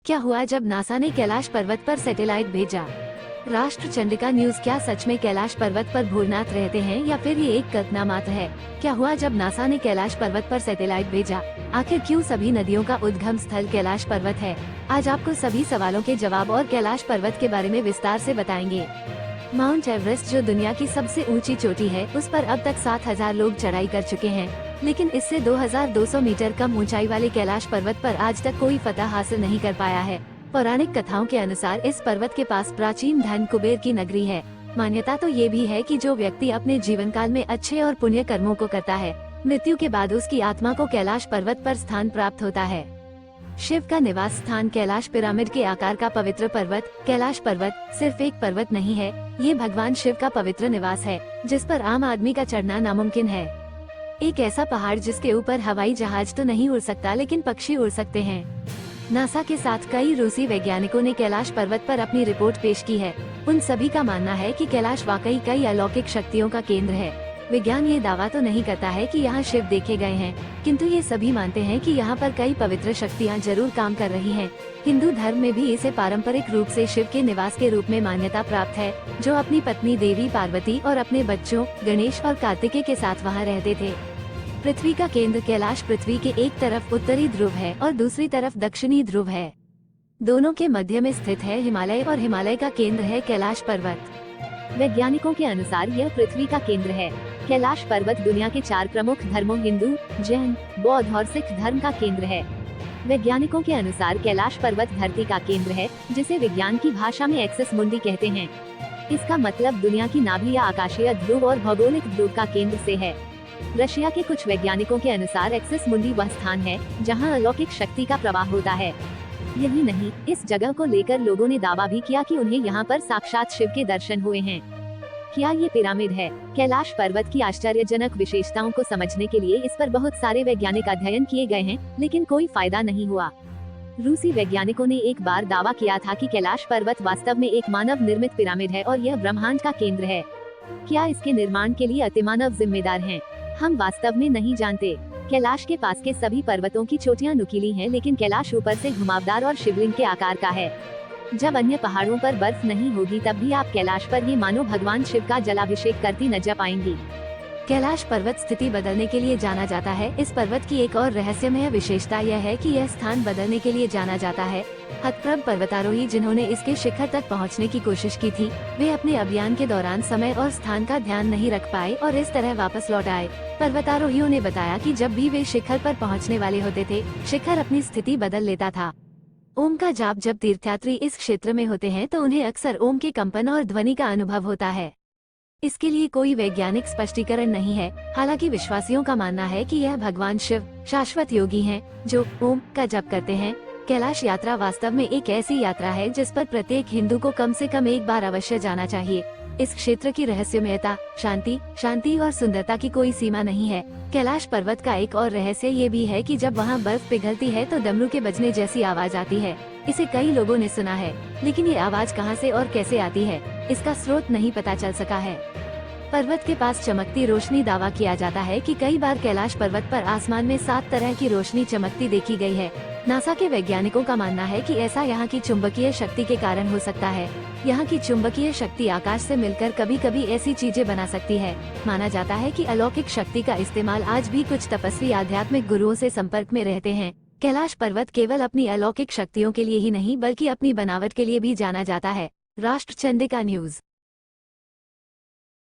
क्या हुआ जब नासा ने कैलाश पर्वत पर सैटेलाइट भेजा? राष्ट्र चंडिका न्यूज। क्या सच में कैलाश पर्वत पर भूरनाथ रहते हैं या फिर ये एक कल्पना मात्र है? क्या हुआ जब नासा ने कैलाश पर्वत पर सैटेलाइट भेजा? आखिर क्यों सभी नदियों का उद्गम स्थल कैलाश पर्वत है? आज आपको सभी सवालों के जवाब और कैलाश पर्वत के बारे में विस्तार से बताएंगे। माउंट एवरेस्ट, जो दुनिया की सबसे ऊंची चोटी है, उस पर अब तक 7,000 लोग चढ़ाई कर चुके हैं, लेकिन इससे 2,200 मीटर कम ऊंचाई वाले कैलाश पर्वत पर आज तक कोई फतह हासिल नहीं कर पाया है। पौराणिक कथाओं के अनुसार इस पर्वत के पास प्राचीन धन कुबेर की नगरी है। मान्यता तो ये भी है कि जो व्यक्ति अपने जीवन काल में अच्छे और पुण्य कर्मों को करता है, मृत्यु के बाद उसकी आत्मा को कैलाश पर्वत पर स्थान प्राप्त होता है। शिव का निवास स्थान कैलाश पिरामिड के आकार का पवित्र पर्वत। कैलाश पर्वत सिर्फ एक पर्वत नहीं है, ये भगवान शिव का पवित्र निवास है, जिस पर आम आदमी का चढ़ना नामुमकिन है। एक ऐसा पहाड़ जिसके ऊपर हवाई जहाज तो नहीं उड़ सकता, लेकिन पक्षी उड़ सकते हैं। नासा के साथ कई रूसी वैज्ञानिकों ने कैलाश पर्वत पर अपनी रिपोर्ट पेश की है। उन सभी का मानना है कि कैलाश वाकई कई अलौकिक शक्तियों का केंद्र है। विज्ञान ये दावा तो नहीं करता है कि यहाँ शिव देखे गए हैं, किंतु ये सभी मानते हैं कि यहाँ पर कई पवित्र शक्तियाँ जरूर काम कर रही हैं। हिंदू धर्म में भी इसे पारंपरिक रूप से शिव के निवास के रूप में मान्यता प्राप्त है, जो अपनी पत्नी देवी पार्वती और अपने बच्चों गणेश और कार्तिकेय के साथ वहाँ रहते थे। पृथ्वी का केंद्र कैलाश पृथ्वी के एक तरफ उत्तरी ध्रुव है और दूसरी तरफ दक्षिणी ध्रुव है। दोनों के मध्य में स्थित है हिमालय और हिमालय का केंद्र है कैलाश पर्वत। वैज्ञानिकों के अनुसार यह पृथ्वी का केंद्र है। कैलाश पर्वत दुनिया के 4 प्रमुख धर्मों हिंदू, जैन, बौद्ध और सिख धर्म का केंद्र है। वैज्ञानिकों के अनुसार कैलाश पर्वत धरती का केंद्र है, जिसे विज्ञान की भाषा में एक्सिस मुंडी कहते हैं। इसका मतलब दुनिया की नाभि या आकाशीय ध्रुव और भौगोलिक ध्रुव का केंद्र से है। रशिया के कुछ वैज्ञानिकों के अनुसार एक्सिस मुंडी वह स्थान है जहां अलौकिक शक्ति का प्रवाह होता है। यही नहीं, इस जगह को लेकर लोगों ने दावा भी किया कि उन्हें यहाँ पर साक्षात शिव के दर्शन हुए हैं। क्या ये पिरामिड है? कैलाश पर्वत की आश्चर्यजनक विशेषताओं को समझने के लिए इस पर बहुत सारे वैज्ञानिक अध्ययन किए गए हैं, लेकिन कोई फायदा नहीं हुआ। रूसी वैज्ञानिकों ने एक बार दावा किया था कि कैलाश पर्वत वास्तव में एक मानव निर्मित पिरामिड है और यह ब्रह्मांड का केंद्र है। क्या इसके निर्माण के लिए अतिमानव जिम्मेदार हैं? हम वास्तव में नहीं जानते। कैलाश के पास के सभी पर्वतों की चोटियां नुकीली हैं, लेकिन कैलाश ऊपर से घुमावदार और शिवलिंग के आकार का है। जब अन्य पहाड़ों पर बर्फ नहीं होगी, तब भी आप कैलाश पर ये मानो भगवान शिव का जलाभिषेक करती नजर आएंगी। कैलाश पर्वत स्थिति बदलने के लिए जाना जाता है। इस पर्वत की एक और रहस्यमय विशेषता यह है कि यह स्थान बदलने के लिए जाना जाता है। हतप्रभ पर्वतारोही जिन्होंने इसके शिखर तक पहुंचने की कोशिश की थी, वे अपने अभियान के दौरान समय और स्थान का ध्यान नहीं रख पाए और इस तरह वापस लौट आए। पर्वतारोहियों ने बताया कि जब भी वे शिखर पर पहुंचने वाले होते थे, शिखर अपनी स्थिति बदल लेता था। ओम का जाप जब तीर्थयात्री इस क्षेत्र में होते हैं तो उन्हें अक्सर ओम के कंपन और ध्वनि का अनुभव होता है। इसके लिए कोई वैज्ञानिक स्पष्टीकरण नहीं है। हालांकि विश्वासियों का मानना है कि यह भगवान शिव शाश्वत योगी हैं, जो ओम का जप करते हैं। कैलाश यात्रा वास्तव में एक ऐसी यात्रा है जिस पर प्रत्येक हिंदू को कम से कम एक बार अवश्य जाना चाहिए। इस क्षेत्र की रहस्यमयता, शांति और सुंदरता की कोई सीमा नहीं है। कैलाश पर्वत का एक और रहस्य ये भी है कि जब वहाँ बर्फ पिघलती है तो डमरू के बजने जैसी आवाज आती है। इसे कई लोगों ने सुना है, लेकिन ये आवाज कहाँ से और कैसे आती है, इसका स्रोत नहीं पता चल सका है। पर्वत के पास चमकती रोशनी। दावा किया जाता है कि कई बार कैलाश पर्वत पर आसमान में 7 तरह की रोशनी चमकती देखी गई है। नासा के वैज्ञानिकों का मानना है कि ऐसा यहाँ की चुंबकीय शक्ति के कारण हो सकता है। यहाँ की चुंबकीय शक्ति आकाश से मिलकर कभी कभी ऐसी चीजें बना सकती है। माना जाता है कि अलौकिक शक्ति का इस्तेमाल आज भी कुछ तपस्वी आध्यात्मिक गुरुओं से संपर्क में रहते हैं। कैलाश पर्वत केवल अपनी अलौकिक शक्तियों के लिए ही नहीं, बल्कि अपनी बनावट के लिए भी जाना जाता है। राष्ट्र चंडिका न्यूज।